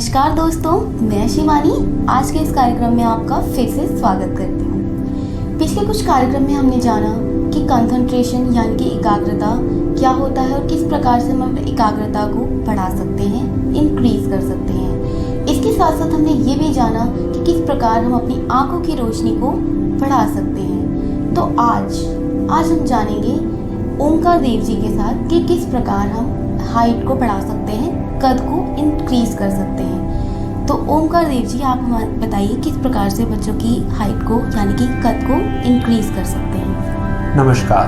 नमस्कार दोस्तों, मैं शिवानी आज के इस कार्यक्रम में आपका फिर से स्वागत करती हूँ। पिछले कुछ कार्यक्रम में हमने जाना कि कंसंट्रेशन यानी कि एकाग्रता क्या होता है और किस प्रकार से हम अपनी एकाग्रता को बढ़ा सकते हैं, इंक्रीज कर सकते हैं। इसके साथ साथ हमने ये भी जाना कि किस प्रकार हम अपनी आँखों की रोशनी को बढ़ा सकते हैं। तो आज हम जानेंगे ओमकार देव जी के साथ कि किस प्रकार हम हाइट को बढ़ा सकते हैं, कद को इंक्रीज कर सकते हैं। तो ओमकार देव जी, आप बताइए किस प्रकार से बच्चों की हाइट को यानी कि कद को इंक्रीज कर सकते हैं। नमस्कार।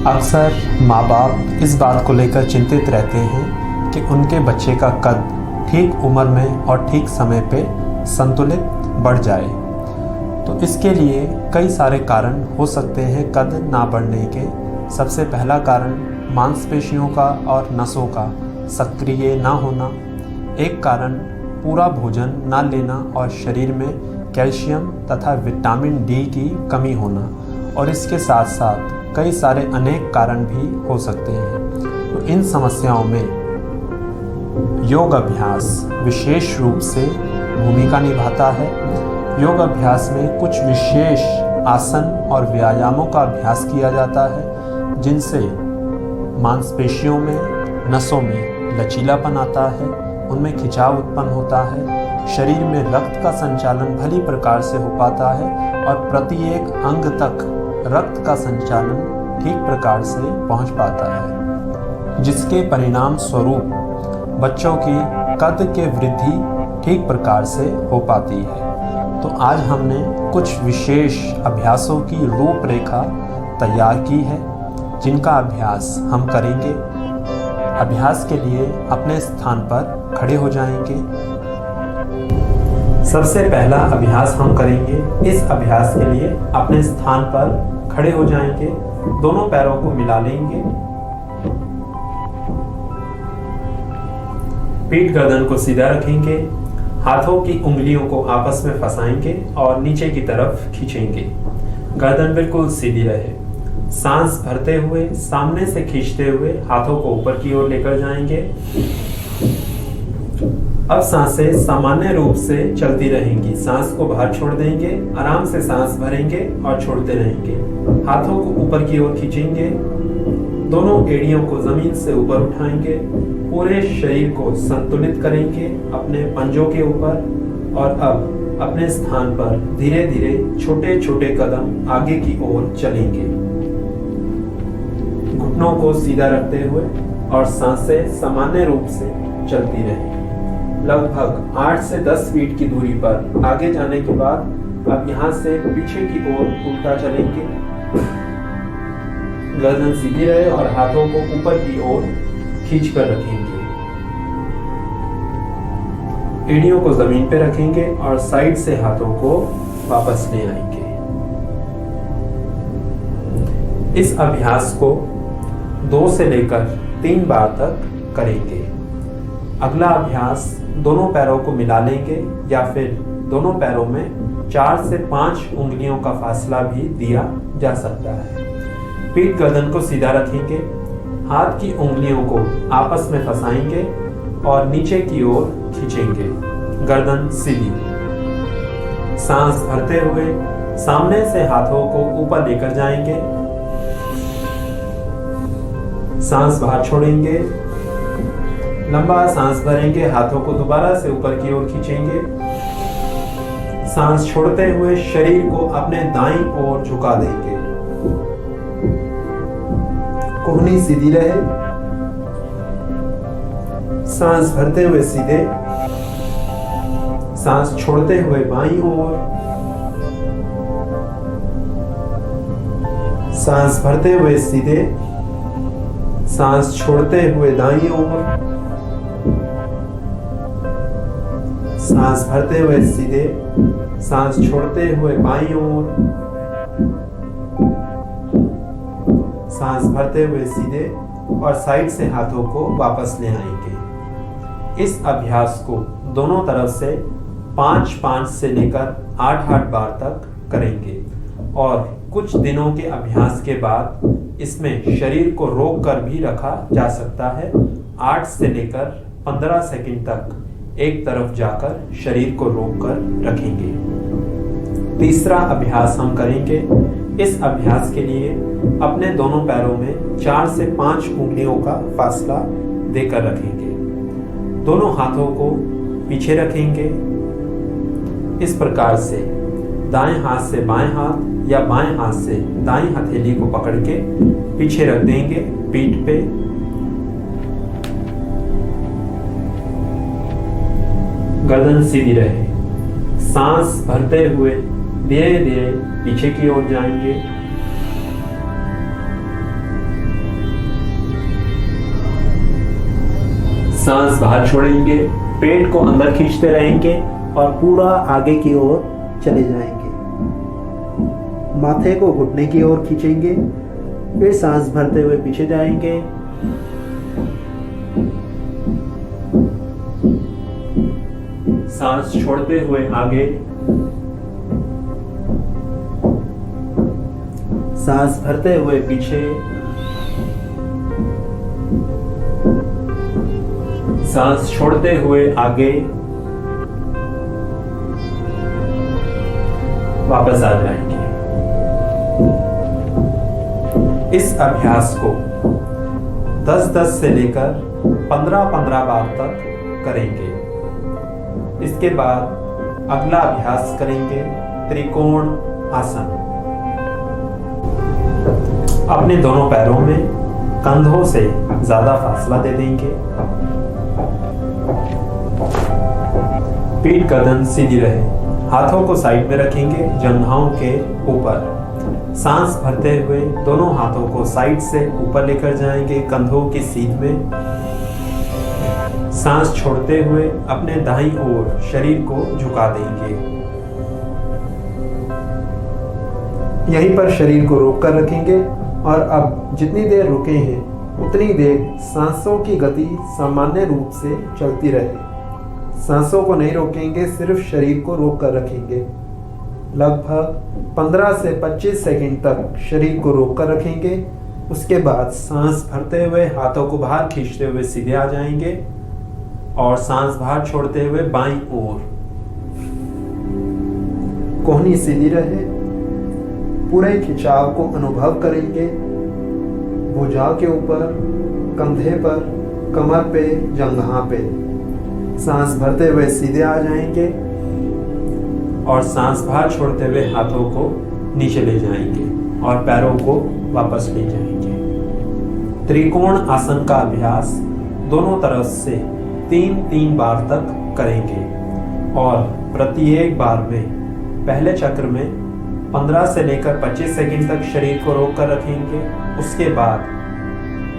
अक्सर माँ बाप इस बात को लेकर चिंतित रहते हैं कि उनके बच्चे का कद ठीक उम्र में और ठीक समय पे संतुलित बढ़ जाए। तो इसके लिए कई सारे कारण हो सकते हैं कद ना बढ़ने के। सबसे पहला कारण मांसपेशियों का और नसों का सक्रिय ना होना। एक कारण पूरा भोजन ना लेना और शरीर में कैल्शियम तथा विटामिन डी की कमी होना। और इसके साथ साथ कई सारे अनेक कारण भी हो सकते हैं। तो इन समस्याओं में योग अभ्यास विशेष रूप से भूमिका निभाता है। योग अभ्यास में कुछ विशेष आसन और व्यायामों का अभ्यास किया जाता है जिनसे मांसपेशियों में, नसों में लचीलापन आता है, उनमें खिंचाव उत्पन्न होता है, शरीर में रक्त का संचालन भली प्रकार से हो पाता है और प्रत्येक अंग तक रक्त का संचालन ठीक प्रकार से पहुंच पाता है, जिसके परिणाम स्वरूप बच्चों की कद के वृद्धि ठीक प्रकार से हो पाती है। तो आज हमने कुछ विशेष अभ्यासों की रूपरेखा तैयार की है जिनका अभ्यास हम करेंगे। अभ्यास के लिए अपने स्थान पर खड़े हो जाएंगे। सबसे पहला अभ्यास हम करेंगे। इस अभ्यास के लिए अपने स्थान पर खड़े हो जाएंगे, दोनों पैरों को मिला लेंगे, पीठ गर्दन को सीधा रखेंगे, हाथों की उंगलियों को आपस में फंसाएंगे और नीचे की तरफ खींचेंगे। गर्दन बिल्कुल सीधी रहे। सांस भरते हुए सामने से खींचते हुए हाथों को ऊपर की ओर लेकर जाएंगे। अब सांसें सामान्य रूप से चलती रहेंगी। सांस को बाहर छोड़ देंगे, आराम से सांस भरेंगे और छोड़ते रहेंगे। हाथों को ऊपर की ओर खींचेंगे, दोनों एड़ियों को जमीन से ऊपर उठाएंगे, पूरे शरीर को संतुलित करेंगे अपने पंजों के ऊपर। और अब अपने स्थान पर धीरे धीरे छोटे छोटे कदम आगे की ओर चलेंगे, घुटनों को सीधा रखते हुए, और सांसें सामान्य रूप से चलती रहें। लगभग 8 से 10 फीट की दूरी पर आगे जाने के बाद अब यहाँ से पीछे की ओर उल्टा चलेंगे। गर्दन सीधी रहे और हाथों को ऊपर की ओर खींच कर रखेंगे। एड़ियों को जमीन पे रखेंगे और साइड से हाथों को वापस ले आएंगे। इस अभ्यास को 2 से लेकर 3 बार तक करेंगे। अगला अभ्यास दोनों पैरों को मिला लेंगे या फिर दोनों पैरों में 4 से 5 उंगलियों का फासला भी दिया जा सकता है। पीठ गर्दन को सीधा रखेंगे, हाथ की उंगलियों को आपस में फंसाएंगे और नीचे की ओर खींचेंगे। गर्दन सीधी। सांस भरते हुए सामने से हाथों को ऊपर लेकर जाएंगे, सांस बाहर छोड़ेंगे, लंबा सांस भरेंगे, हाथों को दोबारा से ऊपर की ओर खींचेंगे। सांस छोड़ते हुए शरीर को अपने दाईं ओर झुका देंगे, कोहनी सीधी रहे। सांस भरते हुए सीधे, सांस छोड़ते हुए बाईं ओर, सांस भरते हुए सीधे, सांस छोड़ते हुए दाईं ओर, सांस भरते हुए सीधे, सांस छोड़ते हुए बाईं ओर, सांस भरते हुए सीधे और साइड से हाथों को वापस ले आएंगे। इस अभ्यास को दोनों तरफ से 5-5 से लेकर 8-8 बार तक करेंगे और कुछ दिनों के अभ्यास के बाद इसमें शरीर को रोक कर भी रखा जा सकता है। 8 से लेकर 15 सेकंड तक एक तरफ जाकर शरीर को रोककर रखेंगे। तीसरा अभ्यास हम करेंगे। इस अभ्यास के लिए अपने दोनों पैरों में 4 से 5 उंगलियों का फासला देकर रखेंगे। दोनों हाथों को पीछे रखेंगे। इस प्रकार से दाएं हाथ से बाएं हाथ या बाएं हाथ से दाईं हथेली को पकड़ के पीछे रख देंगे पीठ पे। गर्दन सीधी रहे। सांस भरते हुए धीरे धीरे पीछे की ओर जाएंगे। सांस बाहर छोड़ेंगे, पेट को अंदर खींचते रहेंगे और पूरा आगे की ओर चले जाएंगे। माथे को घुटने की ओर खींचेंगे, फिर सांस भरते हुए पीछे जाएंगे। सांस छोड़ते हुए आगे, सांस भरते हुए पीछे, सांस छोड़ते हुए आगे, वापस आ जाएंगे। इस अभ्यास को 10-10 से लेकर 15-15 बार तक करेंगे। इसके बाद अगला अभ्यास करेंगे त्रिकोण आसन। अपने दोनों पैरों में कंधों से ज्यादा फासला दे देंगे। पीठ गर्दन सीधी रहे। हाथों को साइड में रखेंगे जंघाओं के ऊपर। सांस भरते हुए दोनों हाथों को साइड से ऊपर लेकर जाएंगे कंधों की सीध में। सांस छोड़ते हुए अपने दाईं ओर शरीर को झुका देंगे। यहीं पर शरीर को रोक कर रखेंगे और अब जितनी देर रुके हैं उतनी देर सांसों की गति सामान्य रूप से चलती रहे। सांसों को नहीं रोकेंगे, सिर्फ शरीर को रोक कर रखेंगे। लगभग 15 से 25 सेकंड तक शरीर को रोक कर रखेंगे। उसके बाद सांस भरते हुए हाथों को बाहर खींचते हुए सीधे आ जाएंगे और सांस बाहर छोड़ते हुए बाईं ओर। कोहनी सीधी रहे। पूरे खिंचाव को अनुभव करेंगे। भुजाओं के ऊपर, कंधे पर, कमर पे, जंघा पे। सांस भरते हुए सीधे आ जाएंगे और सांस बाहर छोड़ते हुए हाथों को नीचे ले जाएंगे और पैरों को वापस ले जाएंगे। त्रिकोण आसन का अभ्यास दोनों तरफ से 3-3 बार तक करेंगे और प्रत्येक बार में पहले चक्र में 15 से लेकर 25 सेकंड तक शरीर को रोक कर रखेंगे। उसके बाद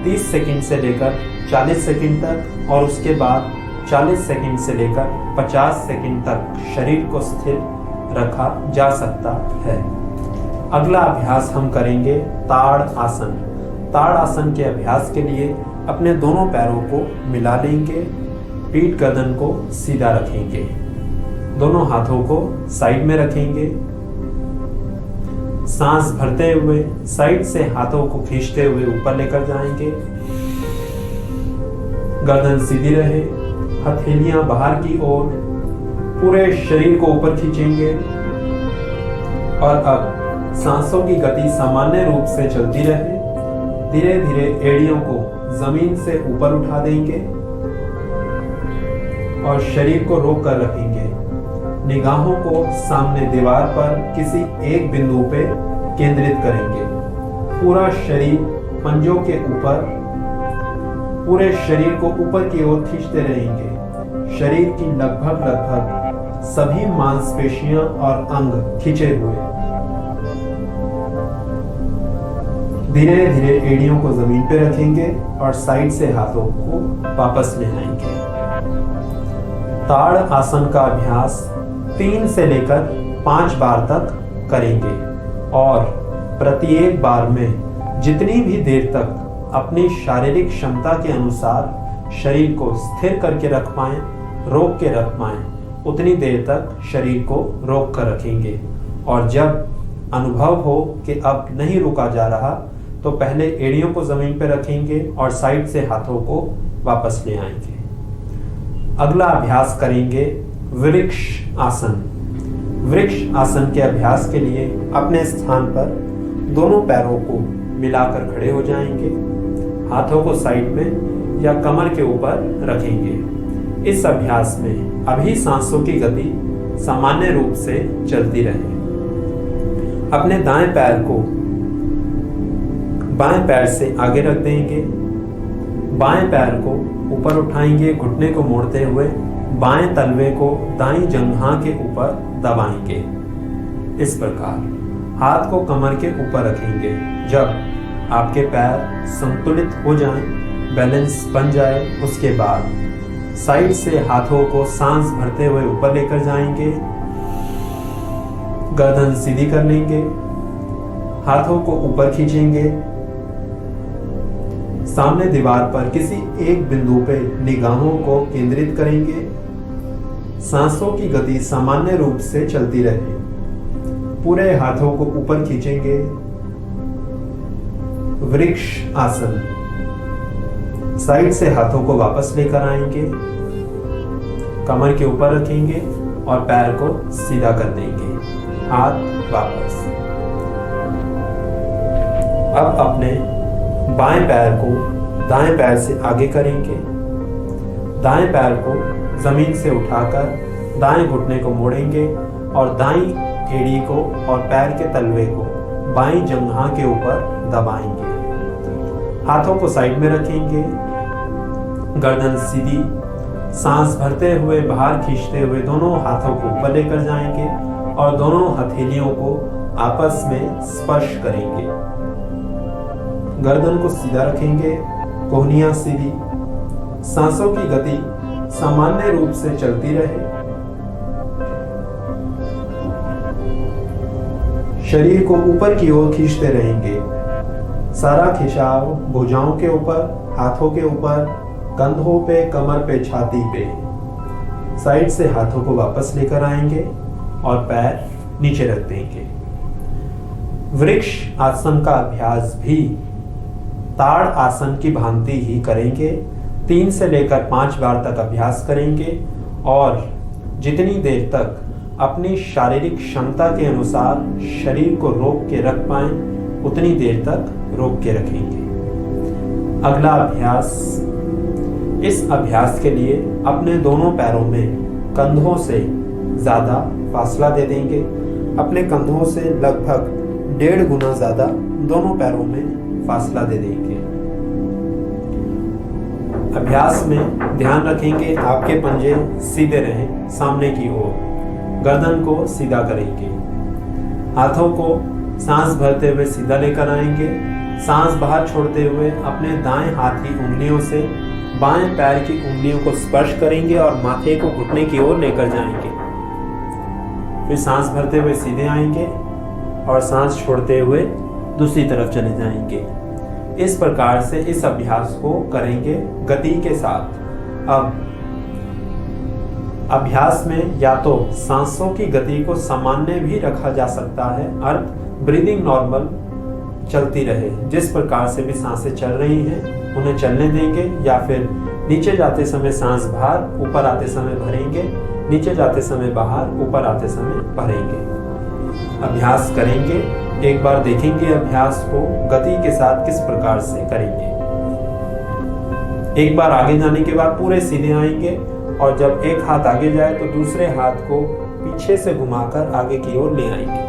30 सेकंड से लेकर 40 सेकंड तक और उसके बाद 40 सेकंड से लेकर 50 सेकंड तक शरीर को स्थिर रखा जा सकता है। अगला अभ्यास हम करेंगे ताड़ आसन। ताड़ आसन के अभ्यास के लिए अपने दोनों पैरों को मिला लेंगे। पीठ गर्दन को सीधा रखेंगे। दोनों हाथों को साइड में रखेंगे। सांस भरते हुए साइड से हाथों को खींचते हुए ऊपर लेकर जाएंगे। गर्दन सीधी रहे। हथेलियां बाहर की ओर। पूरे शरीर को ऊपर खींचेंगे और अब सांसों की गति सामान्य रूप से चलती रहे। धीरे धीरे एड़ियों को जमीन से ऊपर उठा देंगे और शरीर को रोक कर रखेंगे। निगाहों को सामने दीवार पर किसी एक बिंदु पे केंद्रित करेंगे। पूरा शरीर पंजों के ऊपर, पूरे शरीर को ऊपर की ओर खींचते रहेंगे। शरीर की लगभग सभी मांसपेशियां और अंग खींचे हुए। धीरे धीरे एड़ियों को जमीन पे रखेंगे और साइड से हाथों को वापस ले आएंगे। ताड़ आसन का अभ्यास 3 से लेकर 5 बार तक करेंगे और प्रत्येक बार में जितनी भी देर तक अपनी शारीरिक क्षमता के अनुसार शरीर को स्थिर करके रख पाएं, रोक के रख पाएं, उतनी देर तक शरीर को रोक कर रखेंगे। और जब अनुभव हो कि अब नहीं रुका जा रहा तो पहले एड़ियों को जमीन पर रखेंगे और साइड से हाथों को वापस ले आएंगे। अगला अभ्यास करेंगे वृक्ष आसन। वृक्ष आसन के अभ्यास के लिए अपने स्थान पर दोनों पैरों को मिलाकर खड़े हो जाएंगे। हाथों को साइड में या कमर के ऊपर रखेंगे। इस अभ्यास में अभी सांसों की गति सामान्य रूप से चलती रहे। अपने दाएं पैर को बाएं पैर से आगे रख देंगे। बाएं पैर को ऊपर उठाएंगे, घुटने को मोड़ते हुए बाएं तलवे को दाईं जंघा के ऊपर दबाएंगे। इस प्रकार हाथ को कमर के ऊपर रखेंगे। जब आपके पैर संतुलित हो जाएं, बैलेंस बन जाए, उसके बाद साइड से हाथों को सांस भरते हुए ऊपर लेकर जाएंगे। गर्दन सीधी कर लेंगे, हाथों को ऊपर खींचेंगे। सामने दीवार पर किसी एक बिंदु पे निगाहों को केंद्रित करेंगे। सांसों की गति सामान्य रूप से चलती रहे। पूरे हाथों को ऊपर खींचेंगे। वृक्ष आसन। साइड से हाथों को वापस लेकर आएंगे, कमर के ऊपर रखेंगे और पैर को सीधा कर देंगे। हाथ वापस। अब अपने बाएं पैर को दाएं पैर से आगे करेंगे। दाएं पैर को जमीन से उठाकर दाएं घुटने को मोड़ेंगे और दाईं एड़ी को और पैर के तलवे को बाईं जंघा के ऊपर दबाएंगे। हाथों को साइड में रखेंगे, गर्दन सीधी, सांस भरते हुए बाहर खींचते हुए दोनों हाथों को ऊपर लेकर जाएंगे और दोनों हथेलियों को आपस में स्पर्श करेंगे। गर्दन को सीधा रखेंगे, कोहनियां सीधी। सांसों की गति सामान्य रूप से चलती रहे। शरीर को ऊपर की ओर खींचते रहेंगे। सारा खिंचाव भुजाओं के ऊपर, हाथों के ऊपर, कंधों पे, कमर पे, छाती पे। साइड से हाथों को वापस लेकर आएंगे और पैर नीचे रख देंगे। वृक्ष आसन का अभ्यास भी ताड़ आसन की भांति ही करेंगे। 3 से लेकर 5 बार तक अभ्यास करेंगे और जितनी देर तक अपनी शारीरिक क्षमता के अनुसार शरीर को रोक के रख पाएं, उतनी देर तक रोक के रखेंगे। अगला अभ्यास। इस अभ्यास के लिए अपने दोनों पैरों में कंधों से ज्यादा फासला दे देंगे। अपने कंधों से लगभग 1.5 गुना ज्यादा दोनों पैरों में फासला दे देंगे। अभ्यास में ध्यान रखेंगे आपके पंजे सीधे रहें सामने की ओर। गर्दन को सीधा करेंगे। हाथों को सांस भरते हुए सीधा लेकर आएंगे। सांस बाहर छोड़ते हुए अपने दाएं हाथ की उंगलियों से बाएं पैर की उंगलियों को स्पर्श करेंगे और माथे को घुटने की ओर लेकर जाएंगे। फिर सांस भरते हुए सीधे आएंगे और सांस छोड़ते हुए दूसरी तरफ चले जाएंगे। इस प्रकार से इस अभ्यास को करेंगे गति के साथ। अब अभ्यास में या तो सांसों की गति को सामान्य भी रखा जा सकता है, अर्थ ब्रीदिंग नॉर्मल चलती रहे। जिस प्रकार से भी सांसें चल रही हैं उन्हें चलने देंगे, या फिर नीचे जाते समय सांस बाहर, ऊपर आते समय भरेंगे, नीचे जाते समय बाहर, ऊपर आते समय भरेंगे। अभ्यास करेंगे। एक बार देखेंगे अभ्यास को गति के साथ किस प्रकार से करेंगे। एक बार आगे जाने के बाद पूरे सीधे आएंगे और जब एक हाथ आगे जाए तो दूसरे हाथ को पीछे से घुमाकर आगे की ओर ले आएंगे।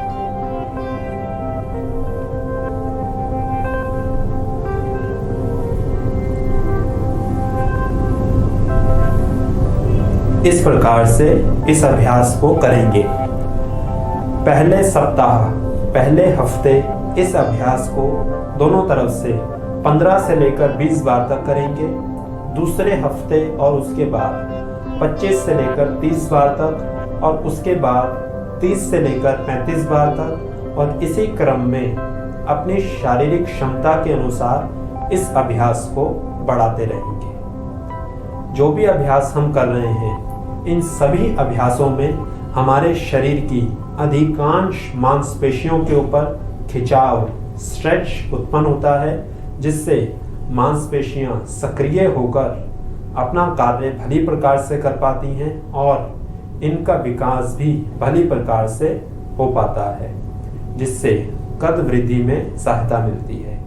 इस प्रकार से इस अभ्यास को करेंगे। पहले सप्ताह, पहले हफ्ते इस अभ्यास को दोनों तरफ से 15 से लेकर 20 बार तक करेंगे। दूसरे हफ्ते और उसके बाद 25 से लेकर 30 बार तक और उसके बाद 30 से लेकर 35 बार तक, और इसी क्रम में अपनी शारीरिक क्षमता के अनुसार इस अभ्यास को बढ़ाते रहेंगे। जो भी अभ्यास हम कर रहे हैं, इन सभी अभ्यासों में हमारे शरीर की अधिकांश मांसपेशियों के ऊपर खिंचाव, स्ट्रेच उत्पन्न होता है, जिससे मांसपेशियां सक्रिय होकर अपना कार्य भली प्रकार से कर पाती हैं और इनका विकास भी भली प्रकार से हो पाता है, जिससे कद वृद्धि में सहायता मिलती है।